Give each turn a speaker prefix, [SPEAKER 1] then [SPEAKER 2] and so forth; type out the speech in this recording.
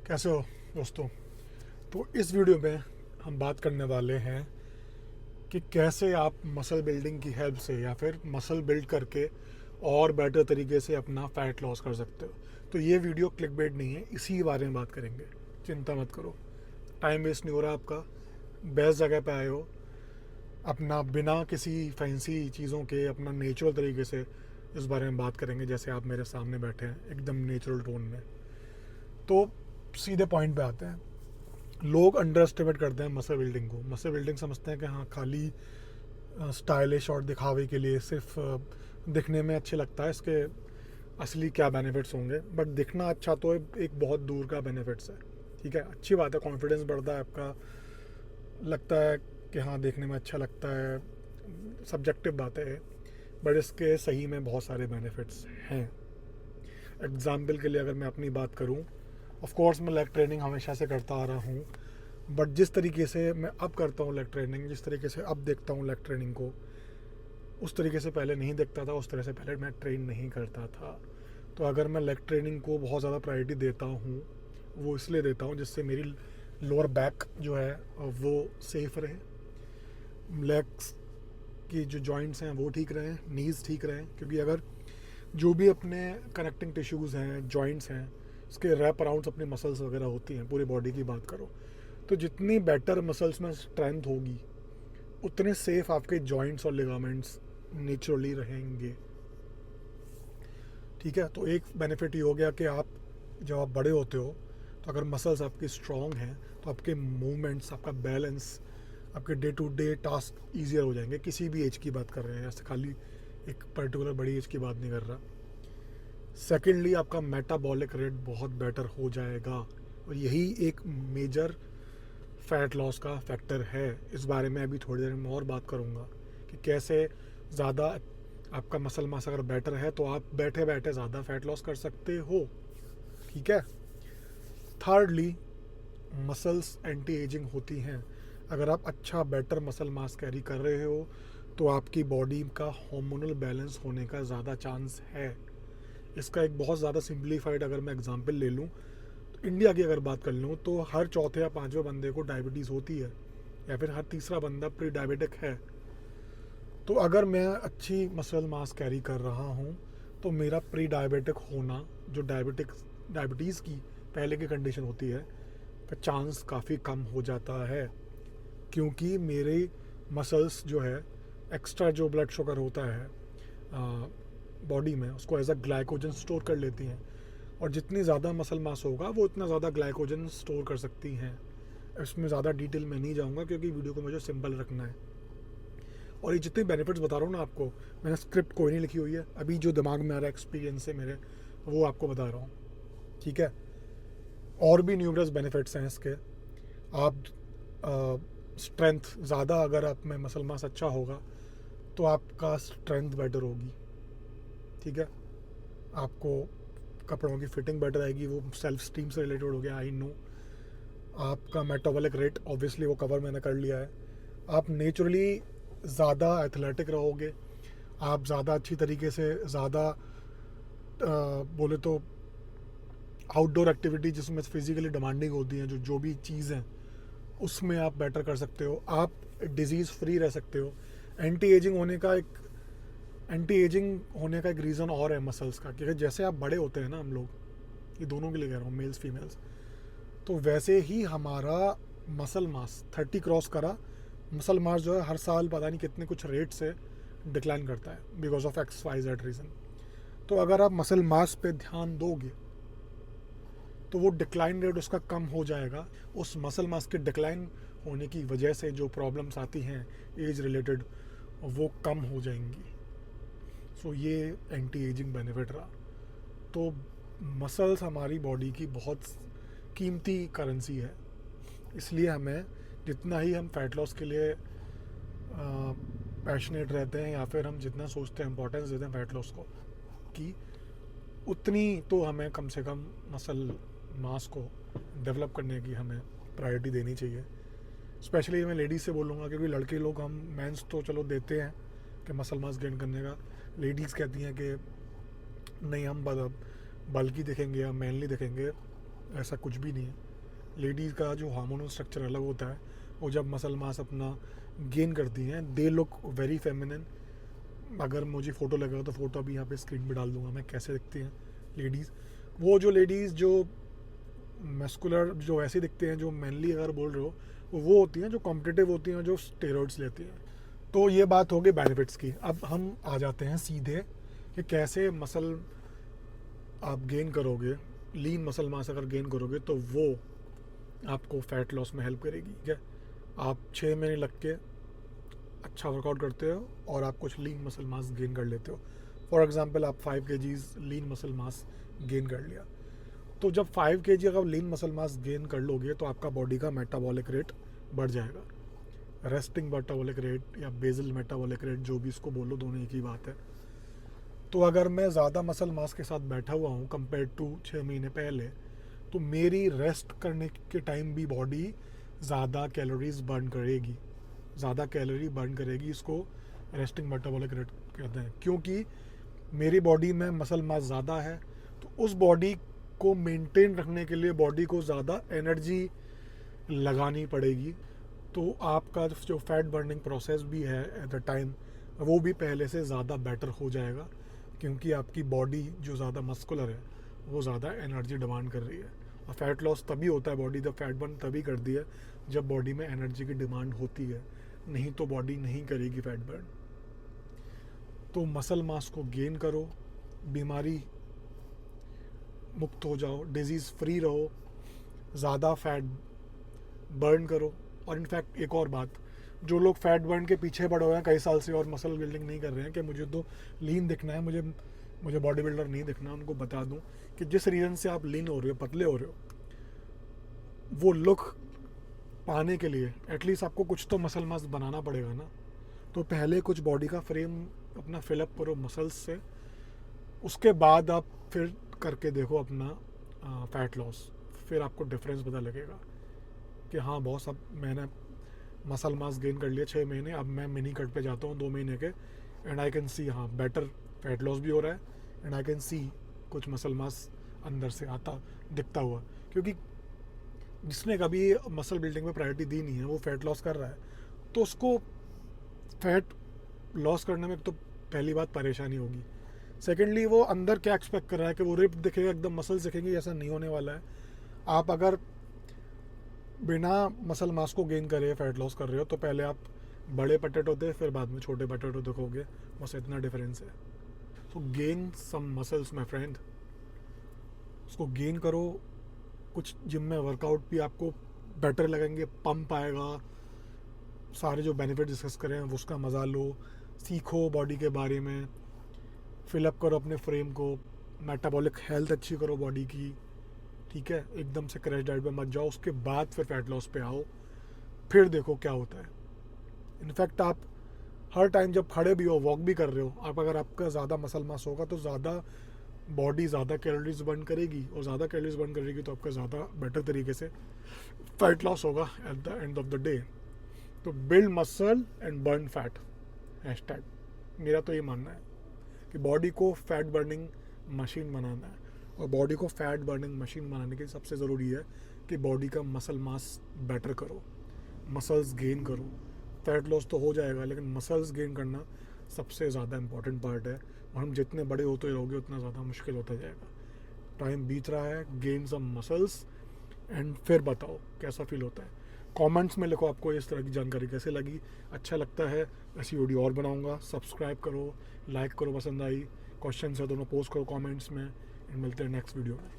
[SPEAKER 1] कैसे हो दोस्तों। तो इस वीडियो में हम बात करने वाले हैं कि कैसे आप मसल बिल्डिंग की हेल्प से या फिर मसल बिल्ड करके और बेटर तरीके से अपना फ़ैट लॉस कर सकते हो। तो ये वीडियो क्लिकबेट नहीं है, इसी के बारे में बात करेंगे। चिंता मत करो, टाइम वेस्ट नहीं हो रहा आपका, बेस्ट जगह पे आए हो। अपना बिना किसी फैंसी चीज़ों के अपना नेचुरल तरीके से इस बारे में बात करेंगे, जैसे आप मेरे सामने बैठे हैं एकदम नेचुरल टोन में। तो सीधे पॉइंट पे आते हैं। लोग अंडर एस्टिमेट करते हैं मसल बिल्डिंग को। मसल बिल्डिंग समझते हैं कि हाँ, खाली स्टाइलिश और दिखावे के लिए, सिर्फ दिखने में अच्छे लगता है, इसके असली क्या बेनिफिट्स होंगे। बट दिखना अच्छा तो एक बहुत दूर का बेनिफिट्स है। ठीक है, अच्छी बात है, कॉन्फिडेंस बढ़ता है आपका, लगता है कि हाँ देखने में अच्छा लगता है, सब्जेक्टिव बात है। बट इसके सही में बहुत सारे बेनिफिट्स हैं। एग्जाम्पल के लिए अगर मैं अपनी बात करूँ, ऑफ कोर्स मैं लेग ट्रेनिंग हमेशा से करता आ रहा हूँ। बट जिस तरीके से मैं अब करता हूँ लेग ट्रेनिंग, जिस तरीके से अब देखता हूँ लेग ट्रेनिंग को, उस तरीके से पहले नहीं देखता था, उस तरह से पहले मैं ट्रेन नहीं करता था। तो अगर मैं लेग ट्रेनिंग को बहुत ज़्यादा प्रायोरिटी देता हूँ, वो इसलिए देता हूँ जिससे मेरी लोअर बैक जो है वो सेफ रहे, लेग्स की जो जॉइंट्स हैं वो ठीक रहें, नीज़ ठीक रहें। क्योंकि अगर जो भी अपने कनेक्टिंग टिश्यूज़ हैं, जॉइंट्स हैं, उसके रैप अराउंड्स अपनी मसल्स वगैरह होती हैं, पूरी बॉडी की बात करो, तो जितनी बेटर मसल्स में स्ट्रेंथ होगी, उतने सेफ आपके जॉइंट्स और लिगामेंट्स नेचुरली रहेंगे। ठीक है, तो एक बेनिफिट ये हो गया कि आप जब आप बड़े होते हो, तो अगर मसल्स आपकी स्ट्रॉन्ग हैं तो आपके मूवमेंट्स, आपका बैलेंस, आपके day to day task easier हो जाएंगे। किसी भी एज की बात कर रहे हैं, ऐसे खाली एक पर्टिकुलर बड़ी एज की बात नहीं कर रहा। सेकेंडली, आपका मेटाबॉलिक रेट बहुत बेटर हो जाएगा, और यही एक मेजर फ़ैट लॉस का फैक्टर है। इस बारे में अभी थोड़ी देर में और बात करूँगा कि कैसे ज़्यादा आपका मसल मास अगर बेटर है तो आप बैठे बैठे ज़्यादा फ़ैट लॉस कर सकते हो। ठीक है। थर्डली, मसल्स एंटी एजिंग होती हैं। अगर आप अच्छा बेटर मसल मास कैरी कर रहे हो तो आपकी बॉडी का हार्मोनल बैलेंस होने का ज़्यादा चांस है। इसका एक बहुत ज़्यादा सिंप्लीफाइड अगर मैं एग्जांपल ले लूँ, तो इंडिया की अगर बात कर लूँ तो हर चौथे या पांचवें बंदे को डायबिटीज़ होती है, या फिर हर तीसरा बंदा प्री डायबिटिक है। तो अगर मैं अच्छी मसल मास कैरी कर रहा हूँ तो मेरा प्री डायबिटिक होना, जो डायबिटीज़ की पहले की कंडीशन होती है, का चांस काफ़ी कम हो जाता है। क्योंकि मेरे मसल्स जो है, एक्स्ट्रा जो ब्लड शुगर होता है बॉडी में, उसको एज अ ग्लाइकोजन स्टोर कर लेती हैं। और जितनी ज़्यादा मसल मास होगा वो उतना ज़्यादा ग्लाइकोजन स्टोर कर सकती हैं। इसमें ज़्यादा डिटेल में नहीं जाऊँगा क्योंकि वीडियो को मुझे सिंपल रखना है। और ये जितने बेनिफिट्स बता रहा हूँ ना आपको, मैंने स्क्रिप्ट कोई नहीं लिखी हुई है, अभी जो दिमाग में आ रहा है, एक्सपीरियंस है मेरे, वो आपको बता रहा हूँ। ठीक है। और भी न्यूमरस बेनिफिट्स हैं इसके। आप स्ट्रेंथ ज़्यादा, अगर आप में मसल मास अच्छा होगा तो आपका स्ट्रेंथ बेटर होगी। ठीक है। आपको कपड़ों की फिटिंग बेटर आएगी, वो सेल्फ स्टीम से रिलेटेड हो गया, आई नो। आपका मेटाबॉलिक रेट ऑब्वियसली वो कवर मैंने कर लिया है। आप नेचुरली ज़्यादा एथलेटिक रहोगे, आप ज़्यादा अच्छी तरीके से, ज़्यादा बोले तो आउटडोर एक्टिविटी जिसमें फिजिकली डिमांडिंग होती हैं, जो जो भी चीज़ हैं, उसमें आप बेटर कर सकते हो। आप डिजीज़ फ्री रह सकते हो। एंटी एजिंग होने का एक एंटी एजिंग होने का एक रीज़न और है मसल्स का, क्योंकि जैसे आप बड़े होते हैं ना, हम लोग, ये दोनों के लिए कह रहा हूँ, मेल्स फीमेल्स, तो वैसे ही हमारा मसल मास 30 क्रॉस करा, मसल मास जो है हर साल पता नहीं कितने कुछ रेट से डिक्लाइन करता है, because of X Y Z reason. तो अगर आप मसल मास पे ध्यान दोगे तो वो डिक्लाइन रेट उसका कम हो जाएगा। उस मसल मास के डिक्लाइन होने की वजह से जो प्रॉब्लम्स आती हैं एज रिलेटेड, वो कम हो जाएंगी। सो ये एंटी एजिंग बेनिफिट रहा। तो मसल्स हमारी बॉडी की बहुत कीमती करेंसी है। इसलिए हमें, जितना ही हम फैट लॉस के लिए पैशनेट रहते हैं, या फिर हम जितना सोचते हैं, इंपॉर्टेंस देते हैं फैट लॉस को, कि उतनी तो हमें कम से कम मसल मास को डेवलप करने की हमें प्रायोरिटी देनी चाहिए। स्पेशली मैं लेडीज़ से बोलूँगा, क्योंकि लड़के लोग, हम मेंस तो चलो देते हैं कि मसल मास गेन करने का, लेडीज़ कहती हैं कि नहीं, हम बल्कि दिखेंगे, हम मैनली दिखेंगे, ऐसा कुछ भी नहीं है। लेडीज़ का जो हार्मोनल स्ट्रक्चर अलग होता है, वो जब मसल मास अपना गेन करती हैं दे लुक वेरी फेमिनिन। अगर मुझे फ़ोटो लगेगा तो फ़ोटो अभी यहाँ पे स्क्रीन पे डाल दूंगा मैं, कैसे दिखती हैं लेडीज़। वो जो लेडीज़ जो मस्कुलर जो ऐसे दिखते हैं, जो मैनली अगर बोल रहे हो, वो होती हैं जो कॉम्पिटिटिव होती हैं, जो स्टेरॉइड्स लेती हैं। तो ये बात होगी बेनिफिट्स की। अब हम आ जाते हैं सीधे कि कैसे मसल आप गेन करोगे। लीन मसल मास अगर गेन करोगे तो वो आपको फैट लॉस में हेल्प करेगी। ठीक है, आप 6 महीने लग के अच्छा वर्कआउट करते हो और आप कुछ लीन मसल मास गेन कर लेते हो। फॉर एग्जांपल आप 5 kg lean muscle mass gain कर लिया, तो जब 5 kg अगर लीन मसल मास गेन कर लोगे तो आपका बॉडी का मेटाबॉलिक रेट बढ़ जाएगा। रेस्टिंग मेटाबॉलिक रेट या बेसल मेटाबॉलिक रेट, जो भी इसको बोलो, दोनों एक ही बात है। तो अगर मैं ज़्यादा मसल मास के साथ बैठा हुआ हूँ कंपेयर टू 6 महीने पहले, तो मेरी रेस्ट करने के टाइम भी बॉडी ज़्यादा कैलोरीज बर्न करेगी, ज़्यादा कैलोरी बर्न करेगी। इसको रेस्टिंग मेटाबॉलिक रेट कहते हैं, क्योंकि मेरी बॉडी में मसल मास ज़्यादा है। तो उस बॉडी को मेंटेन रखने के लिए बॉडी को ज़्यादा एनर्जी लगानी पड़ेगी। तो आपका जो फैट बर्निंग प्रोसेस भी है एट द टाइम, वो भी पहले से ज़्यादा बेटर हो जाएगा, क्योंकि आपकी बॉडी जो ज़्यादा मस्कुलर है वो ज़्यादा एनर्जी डिमांड कर रही है। और फैट लॉस तभी होता है, बॉडी द फैट बर्न तभी करती है जब बॉडी में एनर्जी की डिमांड होती है, नहीं तो बॉडी नहीं करेगी फैट बर्न। तो मसल मास को गेन करो, बीमारी मुक्त हो जाओ, डिजीज़ फ्री रहो, ज़्यादा फैट बर्न करो। और इनफैक्ट एक और बात, जो लोग फैट बर्न के पीछे पड़े हुए हैं कई साल से और मसल बिल्डिंग नहीं कर रहे हैं कि मुझे तो लीन दिखना है, मुझे बॉडी बिल्डर नहीं दिखना, उनको बता दूं कि जिस रीज़न से आप लीन हो रहे हो, पतले हो रहे हो, वो लुक पाने के लिए एटलीस्ट आपको कुछ तो मसल मास बनाना पड़ेगा ना। तो पहले कुछ बॉडी का फ्रेम अपना फिलअप करो मसल्स से, उसके बाद आप फिर करके देखो अपना फैट लॉस, फिर आपको डिफरेंस पता लगेगा कि हाँ बॉस, अब मैंने मसल मास गेन कर लिया 6 महीने, अब मैं मिनी कट पे जाता हूँ 2 महीने के, एंड आई कैन सी हाँ बेटर फैट लॉस भी हो रहा है, एंड आई कैन सी कुछ मसल मास अंदर से आता दिखता हुआ। क्योंकि जिसने कभी मसल बिल्डिंग में प्रायोरिटी दी नहीं है, वो फैट लॉस कर रहा है, तो उसको फैट लॉस करने में तो पहली बात परेशानी होगी। सेकेंडली वो अंदर क्या एक्सपेक्ट कर रहा है कि वो रिप्ड दिखेगा, एकदम मसल्स दिखेंगे, ऐसा नहीं होने वाला है। आप अगर बिना मसल मास को गेन करे फैट लॉस कर रहे हो, तो पहले आप बड़े पटेटो थे, फिर बाद में छोटे पटेटो दिखोगे, बस इतना डिफरेंस है। So gain some muscles my friend, उसको गेन करो। कुछ जिम में वर्कआउट भी आपको बेटर लगेंगे, पंप आएगा, सारे जो बेनिफिट डिस्कस करें उसका मज़ा लो, सीखो बॉडी के बारे में, फिलअप करो अपने फ्रेम को, मेटाबॉलिक हेल्थ अच्छी करो बॉडी की। ठीक है, एकदम से क्रैश डाइट पे मत जाओ, उसके बाद फिर फैट लॉस पे आओ, फिर देखो क्या होता है। इनफैक्ट आप हर टाइम जब खड़े भी हो, वॉक भी कर रहे हो, आप अगर आपका ज़्यादा मसल मास होगा तो ज़्यादा बॉडी ज़्यादा कैलोरीज बर्न करेगी, और ज़्यादा कैलोरीज बर्न करेगी तो आपका ज़्यादा बेटर तरीके से फैट लॉस होगा at the end of the day. तो build muscle and burn fat hashtag, मेरा तो ये मानना है कि बॉडी को फैट बर्निंग मशीन बनाना है, और बॉडी को फैट बर्निंग मशीन बनाने के लिए सबसे ज़रूरी है कि बॉडी का मसल मास बेटर करो, मसल्स गेन करो। फैट लॉस तो हो जाएगा, लेकिन मसल्स गेन करना सबसे ज़्यादा इम्पॉर्टेंट पार्ट है, और हम जितने बड़े होते रहोगे उतना ज़्यादा मुश्किल होता जाएगा। टाइम बीत रहा है, गेन सम मसल्स एंड फिर बताओ कैसा फील होता है। कमेंट्स में लिखो आपको इस तरह की जानकारी कैसे लगी, अच्छा लगता है ऐसी वीडियो और बनाऊंगा। सब्सक्राइब करो, लाइक करो पसंद आई, क्वेश्चन है दोनों पोस्ट करो कमेंट्स में, एंड मिलते हैं नेक्स्ट वीडियो में।